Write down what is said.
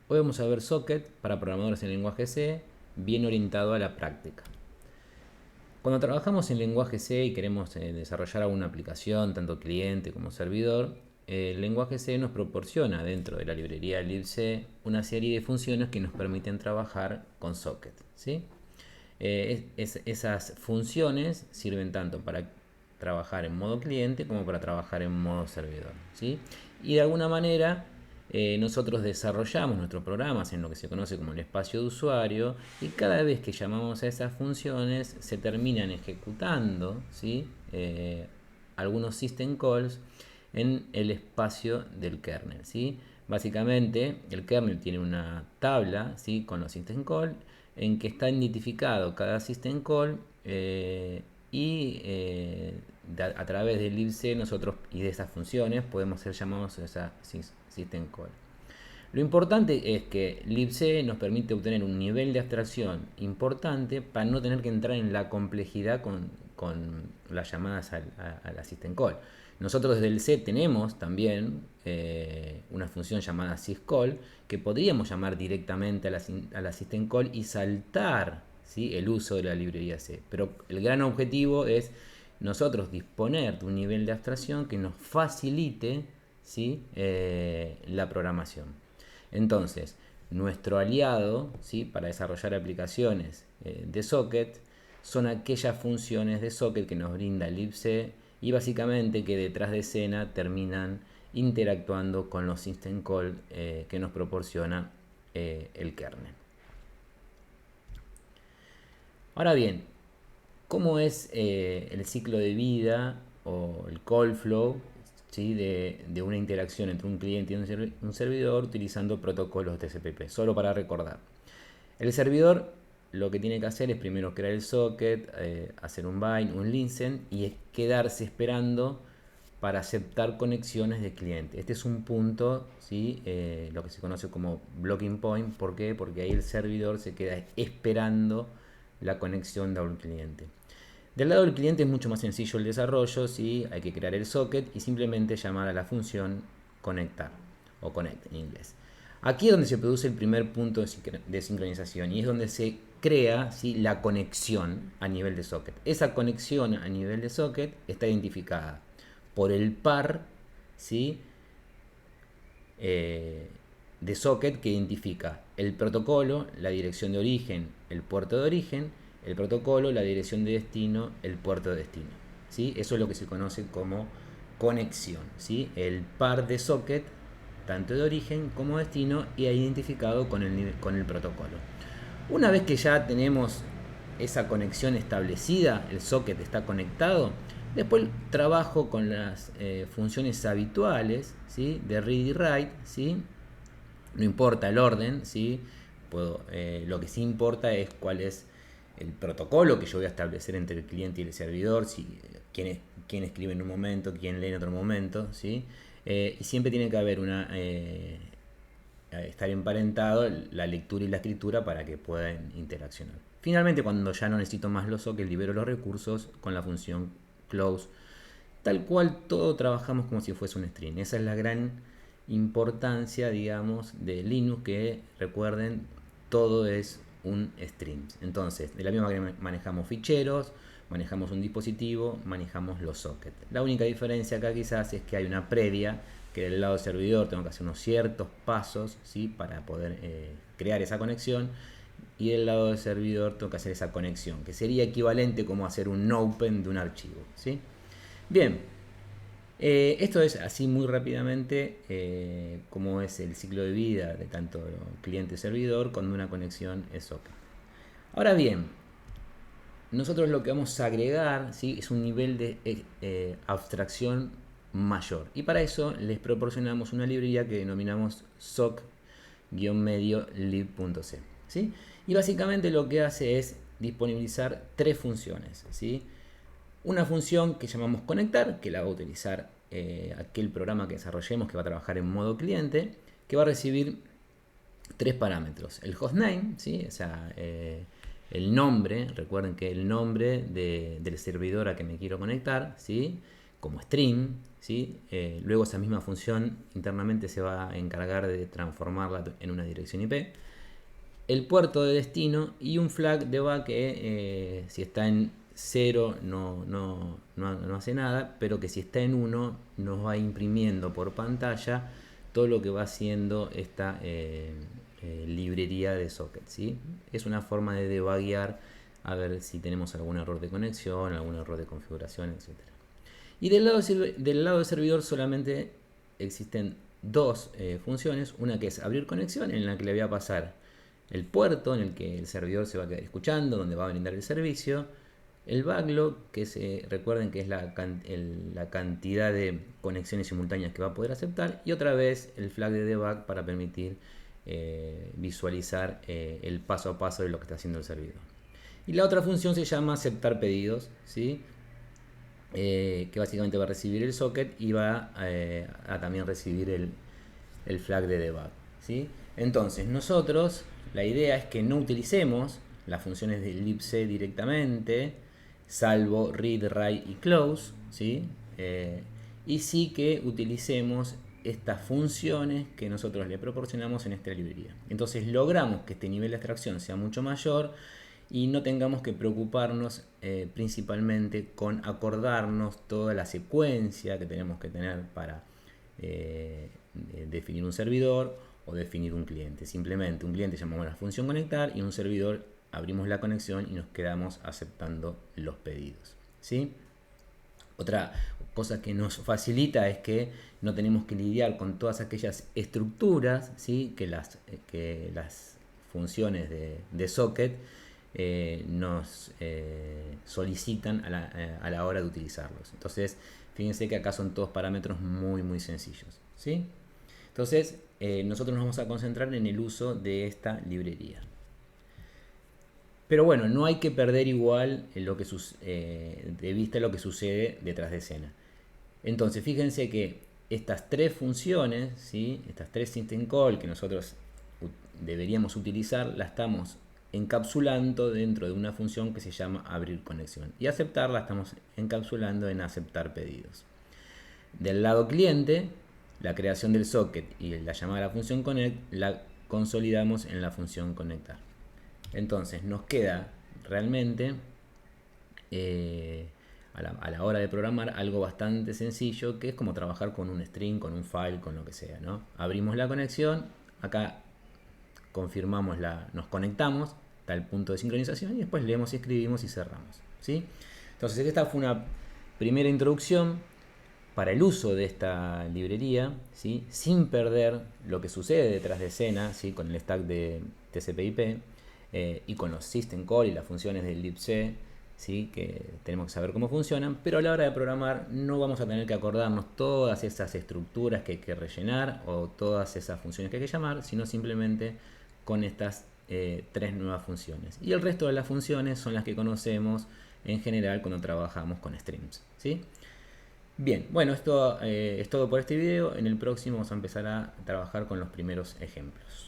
Hoy vamos a ver Socket para programadores en lenguaje C, bien orientado a la práctica. Cuando trabajamos en lenguaje C y queremos desarrollar alguna aplicación, tanto cliente como servidor, el lenguaje C nos proporciona dentro de la librería libc una serie de funciones que nos permiten trabajar con Socket, ¿sí? Esas funciones sirven tanto para trabajar en modo cliente como para trabajar en modo servidor, ¿sí? Y de alguna manera nosotros desarrollamos nuestros programas en lo que se conoce como el espacio de usuario, y cada vez que llamamos a esas funciones se terminan ejecutando, ¿sí? Algunos system calls en el espacio del kernel, ¿sí? Básicamente el kernel tiene una tabla, ¿sí?, con los system call en que está identificado cada system call, a través del libc nosotros y de esas funciones podemos ser llamados a esa system call. Lo importante es que libc nos permite obtener un nivel de abstracción importante para no tener que entrar en la complejidad con las llamadas a la system call. Nosotros desde el C tenemos también una función llamada syscall que podríamos llamar directamente a la system call y saltar, ¿sí?, el uso de la librería C. Pero el gran objetivo es nosotros disponer de un nivel de abstracción que nos facilite, ¿sí?, la programación. Entonces, nuestro aliado, ¿sí?, para desarrollar aplicaciones de Socket son aquellas funciones de Socket que nos brinda libc y básicamente que detrás de escena terminan interactuando con los system call que nos proporciona el kernel. Ahora bien, ¿cómo es el ciclo de vida o el call flow, ¿sí?, de una interacción entre un cliente y un servidor utilizando protocolos TCP/IP? Solo para recordar. El servidor lo que tiene que hacer es primero crear el socket, hacer un bind, un listen y quedarse esperando para aceptar conexiones de cliente. Este es un punto, ¿sí?, lo que se conoce como blocking point. ¿Por qué? Porque ahí el servidor se queda esperando la conexión de un cliente. Del lado del cliente es mucho más sencillo el desarrollo, ¿sí? Hay que crear el socket y simplemente llamar a la función conectar o connect en inglés. Aquí es donde se produce el primer punto de sincronización y es donde se crea, ¿sí?, la conexión a nivel de socket. Esa conexión a nivel de socket está identificada por el par, ¿sí?, de socket que identifica el protocolo, la dirección de origen, el puerto de origen, el protocolo, la dirección de destino, el puerto de destino, ¿sí? Eso es lo que se conoce como conexión, ¿sí? El par de socket, tanto de origen como destino, y identificado con el protocolo. Una vez que ya tenemos esa conexión establecida, el socket está conectado, después trabajo con las funciones habituales, ¿sí?, de read y write, ¿sí? No importa el orden, ¿sí? Lo que sí importa es cuál es el protocolo que yo voy a establecer entre el cliente y el servidor, quién escribe en un momento, quién lee en otro momento, ¿sí? Y siempre tiene que haber estar emparentado la lectura y la escritura para que puedan interaccionar. Finalmente, cuando ya no necesito más los sockets, libero los recursos con la función close. Tal cual todo trabajamos como si fuese un string. Esa es la gran importancia, digamos, de Linux, que recuerden, todo es un string. Entonces, de la misma manera que manejamos ficheros, manejamos un dispositivo, manejamos los sockets. La única diferencia acá quizás es que hay una previa, que del lado del servidor tengo que hacer unos ciertos pasos, ¿sí?, para poder crear esa conexión, y del lado del servidor tengo que hacer esa conexión, que sería equivalente como hacer un open de un archivo, ¿sí? Bien, esto es así muy rápidamente como es el ciclo de vida de tanto cliente-servidor con una conexión socket. Ahora bien, nosotros lo que vamos a agregar, ¿sí?, es un nivel de abstracción mayor, y para eso les proporcionamos una librería que denominamos soc-medio lib.c, ¿sí? Y básicamente lo que hace es disponibilizar tres funciones, ¿sí? Una función que llamamos conectar, que la va a utilizar aquel programa que desarrollemos que va a trabajar en modo cliente, que va a recibir tres parámetros: el hostname, ¿sí?, o sea, el nombre, recuerden que el nombre del servidor a que me quiero conectar, ¿sí?, como string, ¿sí? Luego esa misma función internamente se va a encargar de transformarla en una dirección IP. El puerto de destino y un flag debug que si está en 0 no hace nada, pero que si está en 1 nos va imprimiendo por pantalla todo lo que va haciendo esta librería de socket, ¿sí? Es una forma de debuguear a ver si tenemos algún error de conexión, algún error de configuración, etc. Y del lado del servidor solamente existen dos funciones. Una que es abrir conexión, en la que le voy a pasar el puerto en el que el servidor se va a quedar escuchando, donde va a brindar el servicio. El backlog, que recuerden que es la cantidad de conexiones simultáneas que va a poder aceptar. Y otra vez el flag de debug para permitir visualizar el paso a paso de lo que está haciendo el servidor. Y la otra función se llama aceptar pedidos, ¿sí? Que básicamente va a recibir el socket y va a también recibir el flag de debug, ¿sí? Entonces nosotros, la idea es que no utilicemos las funciones de libc directamente, salvo read, write y close, ¿sí? Y sí que utilicemos estas funciones que nosotros le proporcionamos en esta librería. Entonces logramos que este nivel de abstracción sea mucho mayor y no tengamos que preocuparnos principalmente con acordarnos toda la secuencia que tenemos que tener para definir un servidor o definir un cliente. Simplemente un cliente llamamos la función conectar y un servidor abrimos la conexión y nos quedamos aceptando los pedidos, ¿sí? Otra cosa que nos facilita es que no tenemos que lidiar con todas aquellas estructuras, ¿sí? que las funciones de socket nos solicitan a la hora de utilizarlos. Entonces, fíjense que acá son todos parámetros muy sencillos, ¿sí? Entonces, nosotros nos vamos a concentrar en el uso de esta librería. Pero bueno, no hay que perder igual de vista lo que sucede detrás de escena. Entonces, fíjense que estas tres funciones, ¿sí? Estas tres system call que nosotros deberíamos utilizar, las estamos encapsulando dentro de una función que se llama abrir conexión. Y aceptar la estamos encapsulando en aceptar pedidos. Del lado cliente, la creación del socket y la llamada a la función connect la consolidamos en la función conectar. Entonces nos queda realmente a la hora de programar algo bastante sencillo, que es como trabajar con un string, con un file, con lo que sea, ¿no? Abrimos la conexión, acá confirmamos nos conectamos, está el punto de sincronización y después leemos y escribimos y cerramos, ¿sí? Entonces esta fue una primera introducción para el uso de esta librería, ¿sí? Sin perder lo que sucede detrás de escena, ¿sí? Con el stack de TCP/IP y con los system call y las funciones del libc, ¿sí? Que tenemos que saber cómo funcionan, pero a la hora de programar no vamos a tener que acordarnos todas esas estructuras que hay que rellenar o todas esas funciones que hay que llamar, sino simplemente con estas tres nuevas funciones. Y el resto de las funciones son las que conocemos en general cuando trabajamos con streams, ¿sí? Bien, bueno, esto es todo por este video. En el próximo vamos a empezar a trabajar con los primeros ejemplos.